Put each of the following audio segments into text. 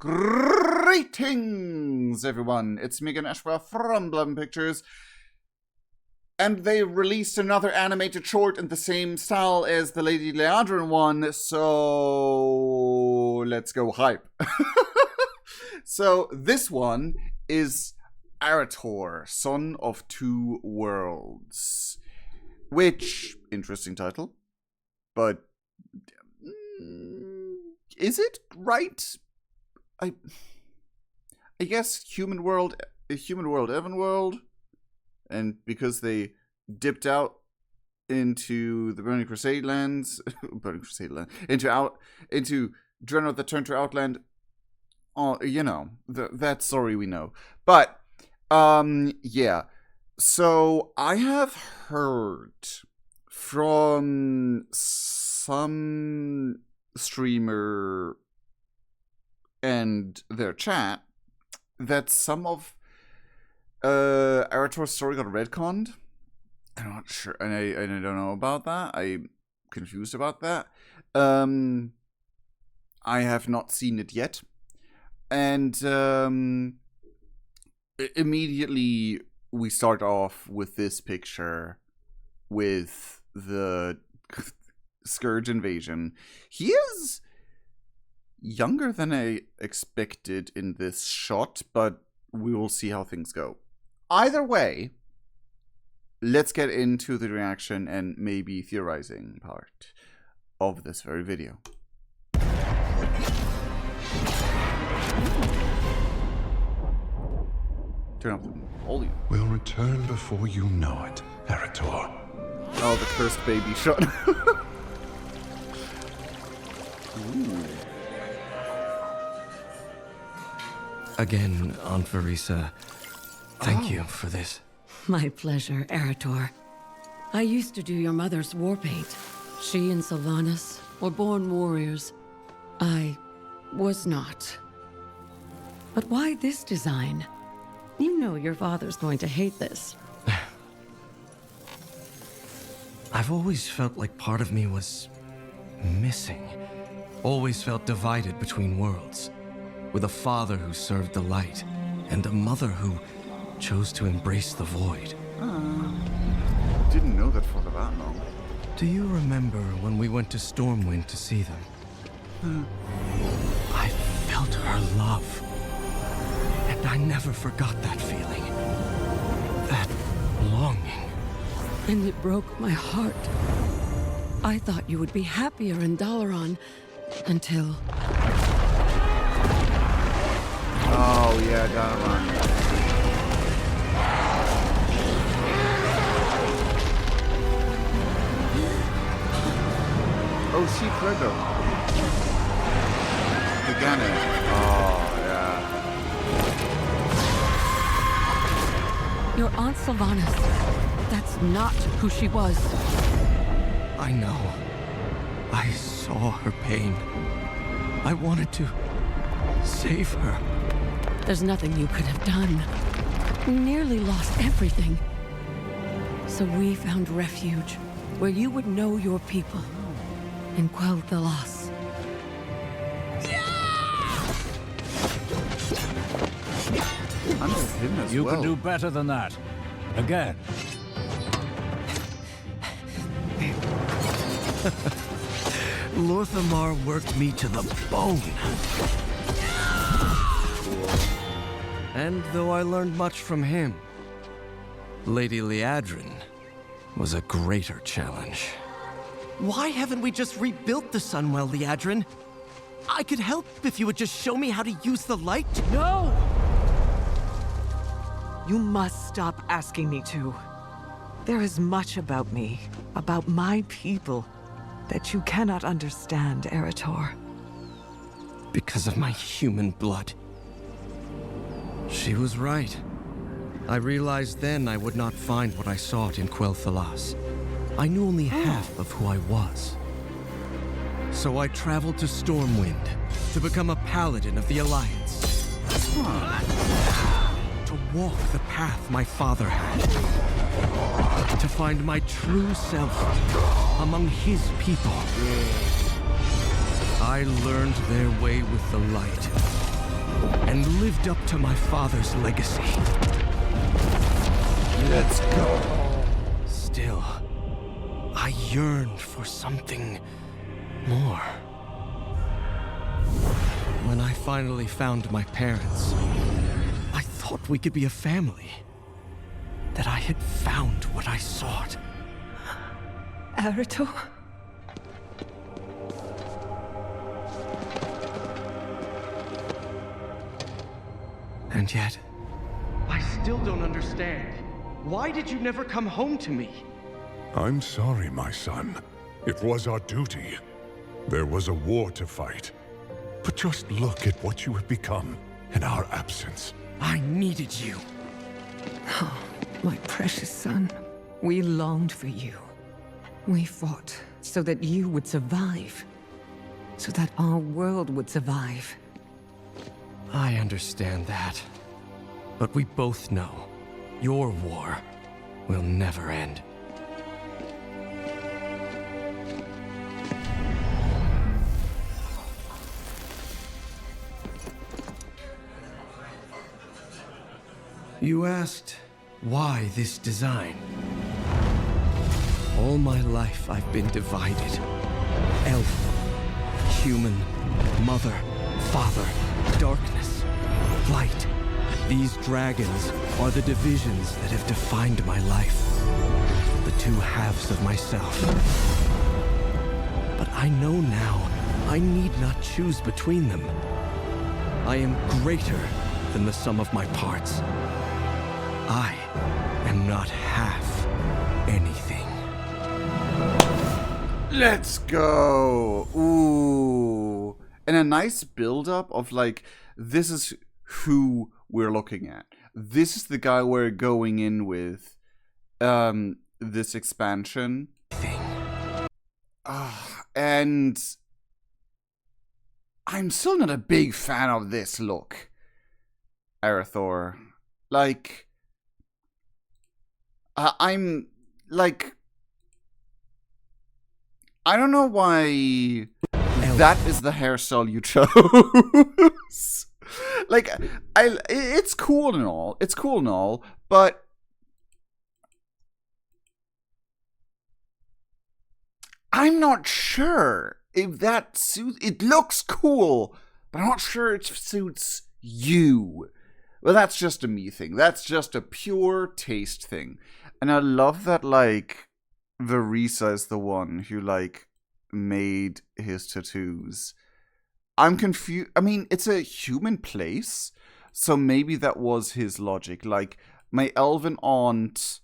Greetings, everyone. It's me again, Eshkovas from Bloodmoon Pictures. And they released another animated short in the same style as the Lady Leandrin one, so let's go hype. So this one is Arator, Son of Two Worlds. Which, interesting title, but is it right? I guess human world, Evan world, and because they dipped out into the Burning Crusade lands, into Dreadnought that turned to Outland. Oh, you know, that story we know. But yeah. So I have heard from some streamer and their chat that some of Arator's story got retconned. I'm not sure, and I don't know about that. I'm confused about that. I have not seen it yet, and immediately we start off with this picture with the Scourge invasion. He is younger than I expected in this shot, but we will see how things go. Either way, let's get into the reaction and maybe theorizing part of this very video. Turn up the volume. We'll return before you know it, Arator. Oh, the cursed baby shot. Ooh. Again, Aunt Verisa, thank you for this. My pleasure, Arator. I used to do your mother's war paint. She and Sylvanas were born warriors. I was not. But why this design? You know your father's going to hate this. I've always felt like part of me was missing. Always felt divided between worlds. With a father who served the light, and a mother who chose to embrace the void. Didn't know that for that long. Do you remember when we went to Stormwind to see them? I felt her love. And I never forgot that feeling. That longing. And it broke my heart. I thought you would be happier in Dalaran until... Oh yeah, Dalaran. Oh, she Fredo. Pagana. Oh, yeah. Your Aunt Sylvanas. That's not who she was. I know. I saw her pain. I wanted to save her. There's nothing you could have done. You nearly lost everything. So we found refuge where you would know your people and quell the loss. I know him as You well. can do better than that. Again. Lorthamar worked me to the bone. And though I learned much from him, Lady Leandrin was a greater challenge. Why haven't we just rebuilt the Sunwell, Leandrin? I could help if you would just show me how to use the light. No! You must stop asking me to. There is much about me, about my people, that you cannot understand, Arator. Because of my human blood. She was right. I realized then I would not find what I sought in Quel'Thalas. I knew only half of who I was. So I traveled to Stormwind to become a paladin of the Alliance. To walk the path my father had. To find my true self among his people. I learned their way with the light. and lived up to my father's legacy. Let's go. Still, I yearned for something more. When I finally found my parents, I thought we could be a family. That I had found what I sought. Arator? And yet, I still don't understand. Why did you never come home to me? I'm sorry, my son. It was our duty. There was a war to fight. But just look at what you have become in our absence. I needed you. Oh, my precious son. We longed for you. We fought so that you would survive. So that our world would survive. I understand that. But we both know your war will never end. You asked, why this design? All my life I've been divided. Elf, human, mother, father, darkness, light. These dragons are the divisions that have defined my life. The two halves of myself. But I know now, I need not choose between them. I am greater than the sum of my parts. I am not half anything. Let's go. Ooh. And a nice build-up of like, this is who we're looking at. This is the guy we're going in with this expansion. And I'm still not a big fan of this look. Arator. Like, I'm like, I don't know why that is the hairstyle you chose. Like, it's cool and all. It's cool and all, but I'm not sure if that suits. It looks cool, but I'm not sure it suits you. Well, that's just a me thing. That's just a pure taste thing. And I love that, like, Verisa is the one who, like, made his tattoos. I'm confused. I mean, it's a human place, so maybe that was his logic. Like, my elven aunt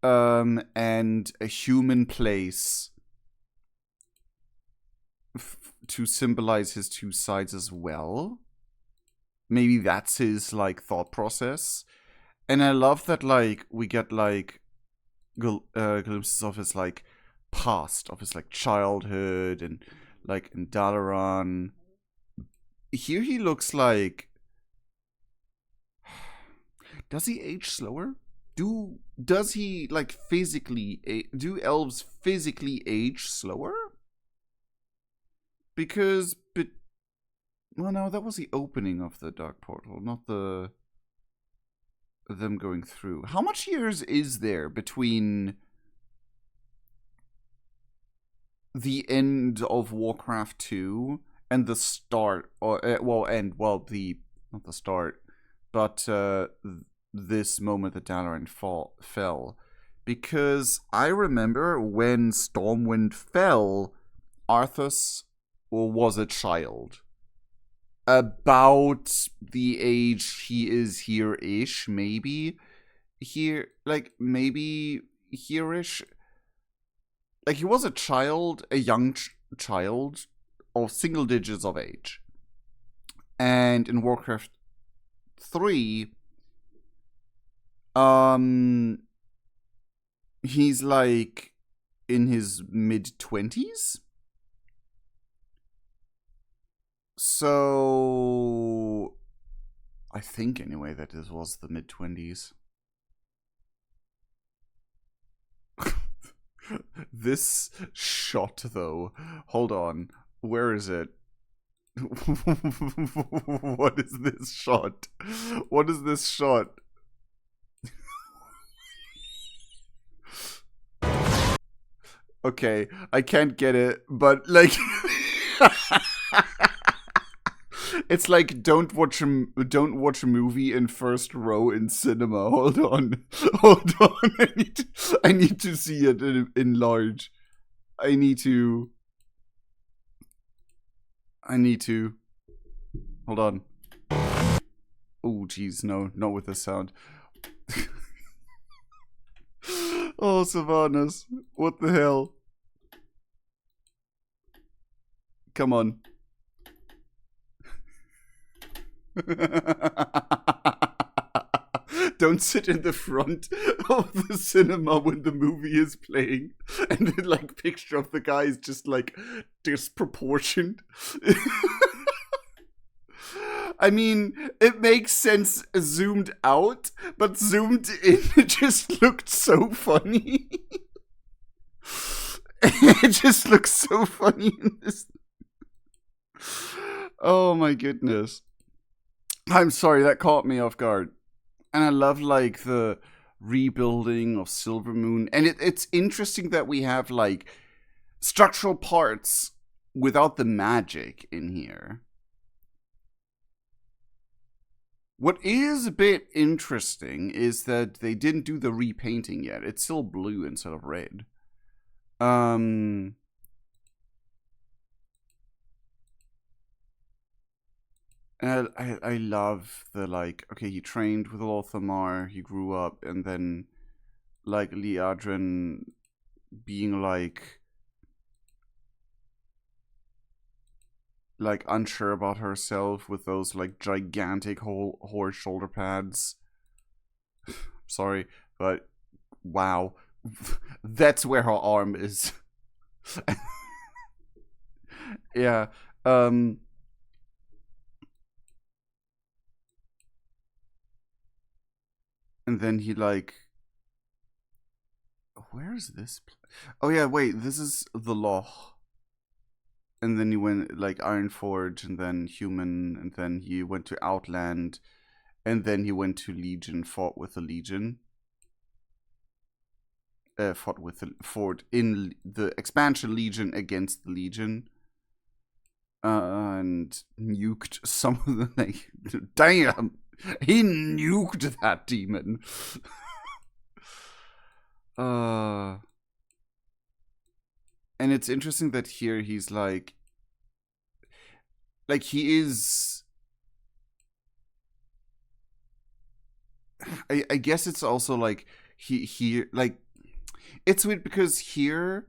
and a human place to symbolize his two sides as well. Maybe that's his, like, thought process. And I love that, like, we get, like, glimpses of his, like, past, of his, like, childhood, and, like, in Dalaran. Here he looks like... Does he age slower? Does he, like, physically... Do elves physically age slower? Because... Well, no, that was the opening of the Dark Portal, not the... them going through. How much years is there between the end of Warcraft 2 and the start, or not the start, but this moment that Dalaran fell? Because I remember when Stormwind fell, Arthas was a child. About the age he is here-ish, maybe. Here, like, maybe here-ish. Like, he was a child, a young child, of single digits of age. And in Warcraft 3, he's, like, in his mid-20s? So, I think anyway that this was the mid-20s. This shot, though, hold on, where is it? What is this shot? What is this shot? Okay, I can't get it, but like it's like don't watch a movie in first row in cinema. Hold on. I need to see it in large. I need to. Hold on. Oh, jeez, no, not with this sound. Oh, Sylvanas, what the hell? Come on. Don't sit in the front of the cinema when the movie is playing and the like picture of the guy is just like disproportioned. I mean, it makes sense zoomed out, but zoomed in it just looked so funny. It just looks so funny in this. Oh my goodness. I'm sorry, that caught me off guard. And I love, like, the rebuilding of Silvermoon. And it's interesting that we have, like, structural parts without the magic in here. What is a bit interesting is that they didn't do the repainting yet. It's still blue instead of red. And I love the, like, okay, he trained with Lothamar, he grew up, and then, like, Liadrin being, like, unsure about herself with those, like, gigantic horse shoulder pads. Sorry, but, wow. That's where her arm is. Yeah, and then he, like... Where is this? Oh, yeah, wait. This is the Loch. And then he went, like, Ironforge, and then Human, and then he went to Outland, and then he went to Legion, fought with the Legion. Fought in the expansion Legion against the Legion. And nuked some of the... Like, damn! He nuked that demon. And it's interesting that here he's like he is. I guess it's also like he like it's weird because here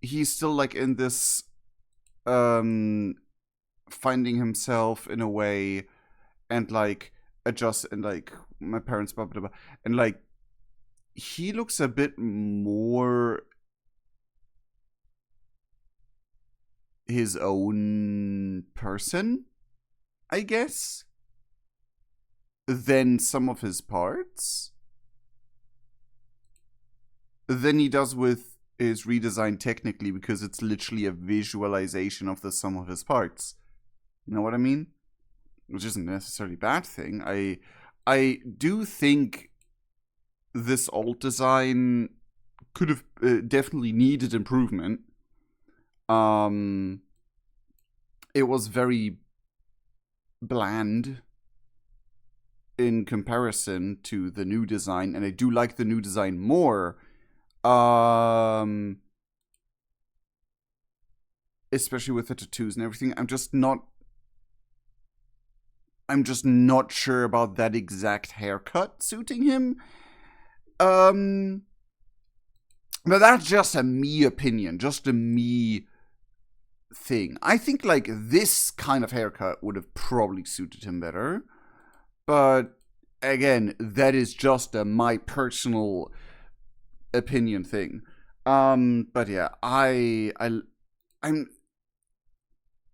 he's still like in this finding himself in a way and like adjust and like my parents blah blah blah and like he looks a bit more his own person, I guess, than some of his parts than he does with his redesign technically, because it's literally a visualization of the sum of his parts. You know what I mean? Which isn't necessarily a bad thing. I do think this old design could have definitely needed improvement. It was very bland in comparison to the new design, and I do like the new design more. Especially with the tattoos and everything. I'm just not sure about that exact haircut suiting him. But that's just a me opinion, just a me thing. I think like this kind of haircut would have probably suited him better. But again, that is just a my personal opinion thing. But yeah, I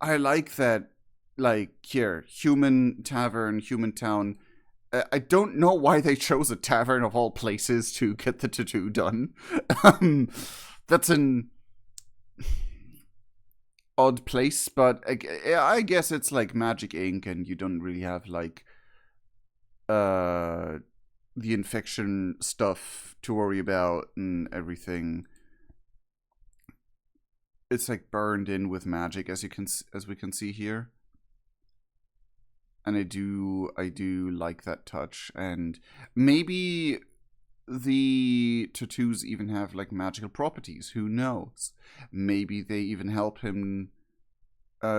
like that, like, here, Human Tavern, Human Town. I don't know why they chose a tavern of all places to get the tattoo done. That's an... odd place, but I guess it's like Magic Ink, and you don't really have like the infection stuff to worry about and everything. It's like burned in with magic, as we can see here. And I do like that touch, and maybe the tattoos even have like magical properties. Who knows? Maybe they even help him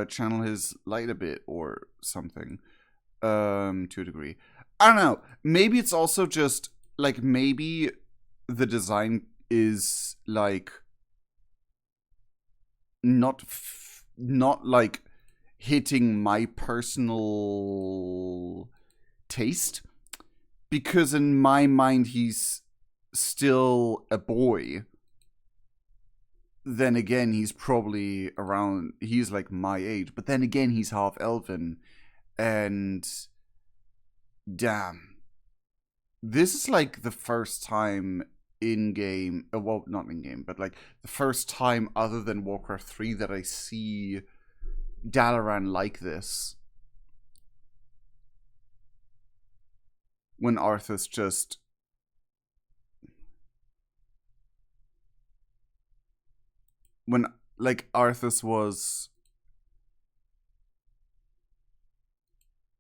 channel his light a bit or something, to a degree. I don't know. Maybe it's also just like, maybe the design is like not like hitting my personal taste, because in my mind he's still a boy. Then again, he's probably around, he's like my age, but then again, he's half elven, and damn, this is like the first time in game, well, not in game, but like the first time other than Warcraft 3 that I see Dalaran like this. When Arthas just Arthas was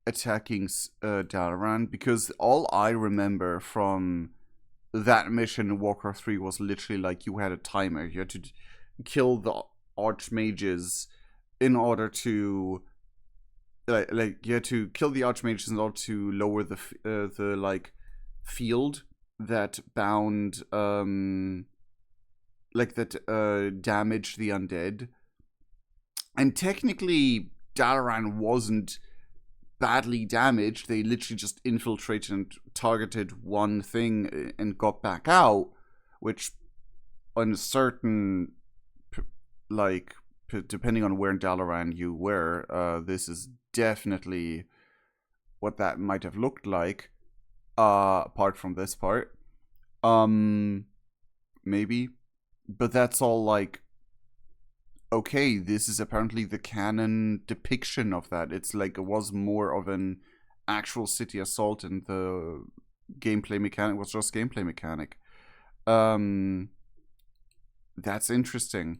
attacking Dalaran, because all I remember from that mission in Warcraft 3 was literally like, you had a timer. You had to kill the archmages in order to like you had to kill the archmages in order to lower the like field that bound like that damaged the undead. And technically Dalaran wasn't badly damaged. They literally just infiltrated and targeted one thing and got back out, which on a certain like, depending on where in Dalaran you were, this is definitely what that might have looked like, apart from this part. Maybe. But that's all like, okay, this is apparently the canon depiction of that. It's like, it was more of an actual city assault, and the gameplay mechanic was just gameplay mechanic. That's interesting.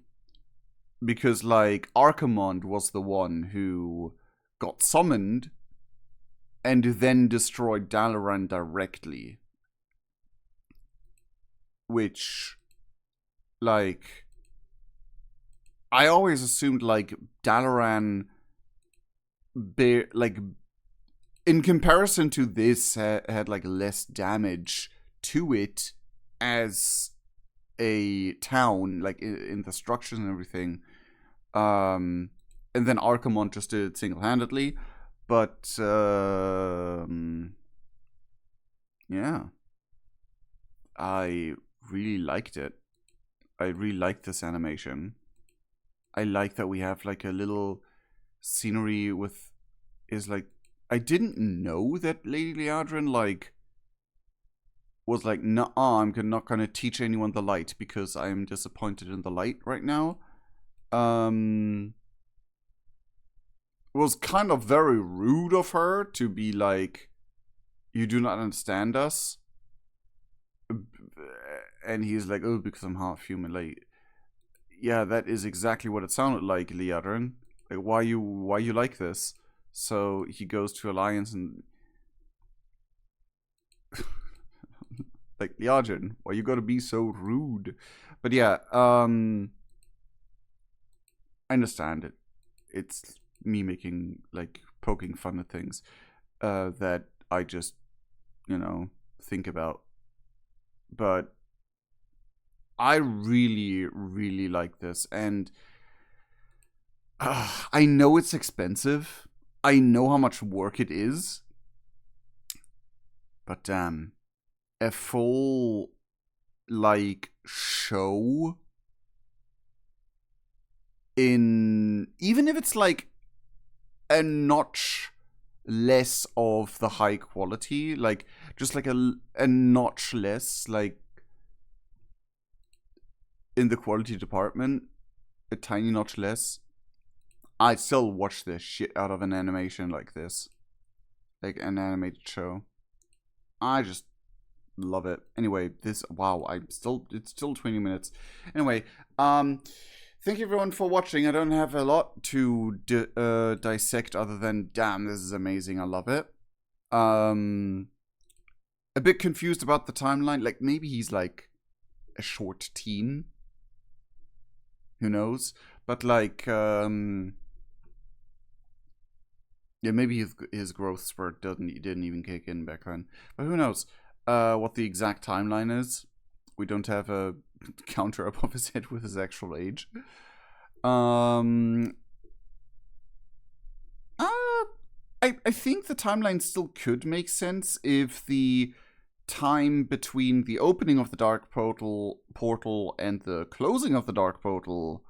Because, like, Archimonde was the one who got summoned and then destroyed Dalaran directly. Which, like, I always assumed, like, Dalaran, like, in comparison to this, had, like, less damage to it as a town, like in the structures and everything, and then Archimonde just did it single-handedly. But yeah, I really liked it. I really liked this animation. I like that we have like a little scenery with, is like, I didn't know that Lady Liadrin like was like, nah, I'm not gonna teach anyone the light because I am disappointed in the light right now. It was kind of very rude of her to be like, you do not understand us. And he's like, oh, because I'm half human. Like, yeah, that is exactly what it sounded like, Liadrin. Like, why you like this? So he goes to Alliance and like, Liadrin, why you gotta be so rude? But yeah, I understand it. It's me making, like, poking fun at things that I just, you know, think about. But I really, really like this. And I know it's expensive. I know how much work it is. But damn. A full, like, show in, even if it's like a notch less of the high quality, like just like a notch less, like in the quality department, a tiny notch less, I'd still watch the shit out of an animation like this. Like an animated show. I just love it. Anyway, wow, it's still 20 minutes. Anyway, thank you everyone for watching. I don't have a lot to dissect other than, damn, this is amazing. I love it. A bit confused about the timeline. Like, maybe he's like a short teen. Who knows? But like, yeah, maybe his growth spurt didn't even kick in back then. But who knows what the exact timeline is. We don't have a counter above his head with his actual age. I think the timeline still could make sense if the time between the opening of the Dark Portal and the closing of the Dark Portal,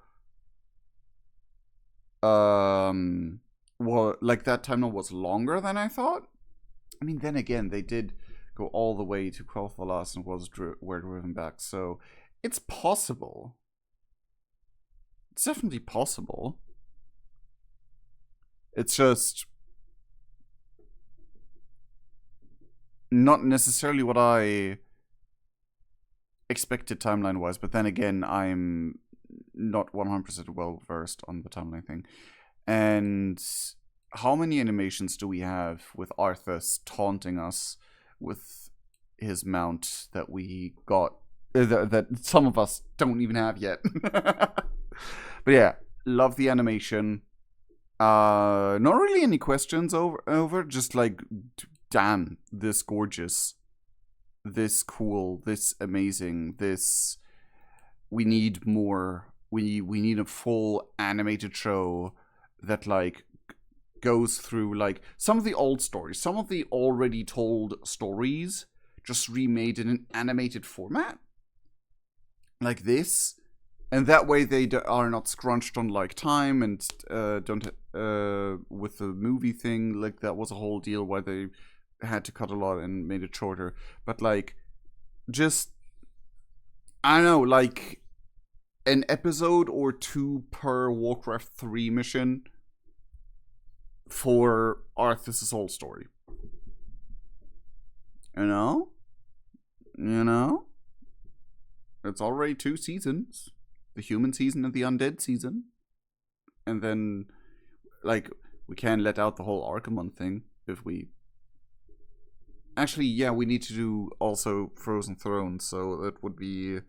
well, like that timeline was longer than I thought. I mean, then again, they did go all the way to Quel'Thalas and were driven back, so it's possible. It's definitely possible. It's just not necessarily what I expected timeline-wise, but then again, I'm not 100% well-versed on the timeline thing. And how many animations do we have with Arthas taunting us with his mount that we got, that some of us don't even have yet? But yeah, love the animation. Not really any questions over, just like, damn, this gorgeous, this cool, this amazing, this, we need more. We need a full animated show that like goes through like some of the old stories, some of the already told stories, just remade in an animated format like this. And that way they are not scrunched on like time and don't with the movie thing, like that was a whole deal where they had to cut a lot and made it shorter. But like, just, I don't know, like an episode or two per Warcraft 3 mission for Arthas' whole story. You know? It's already 2 seasons. The human season and the undead season. And then, like, we can let out the whole Archimon thing if we... Actually, yeah, we need to do also Frozen Throne, so that would be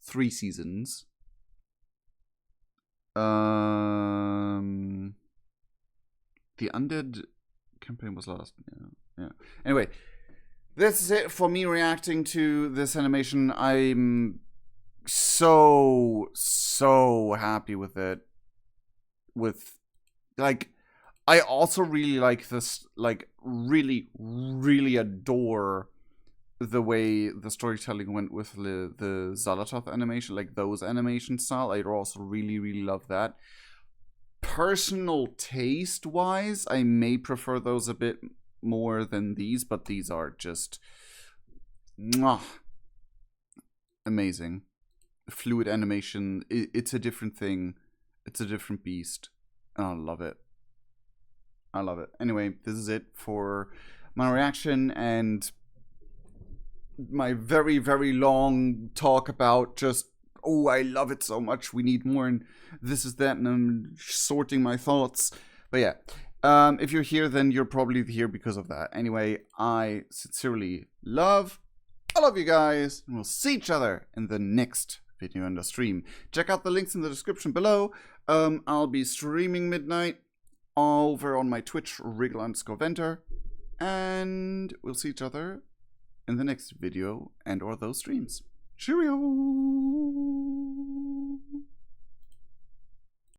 3 seasons. The undead campaign was last. Yeah. Anyway, this is it for me reacting to this animation. I'm so happy with it. With, like, I also really like this, like, really adore the way the storytelling went with the Zalatoth animation, like those animation style. I also really love that. Personal taste-wise, I may prefer those a bit more than these, but these are just amazing. Fluid animation, it's a different thing. It's a different beast. I love it. I love it. Anyway, this is it for my reaction and my very long talk about just, oh, I love it so much, we need more, and this is that, and I'm sorting my thoughts. But yeah, if you're here, then you're probably here because of that. Anyway, I sincerely love you guys, and we'll see each other in the next video and the stream. Check out the links in the description below. I'll be streaming midnight over on my Twitch, Wriggle_Venter, and we'll see each other in the next video and or those streams. Cheerio!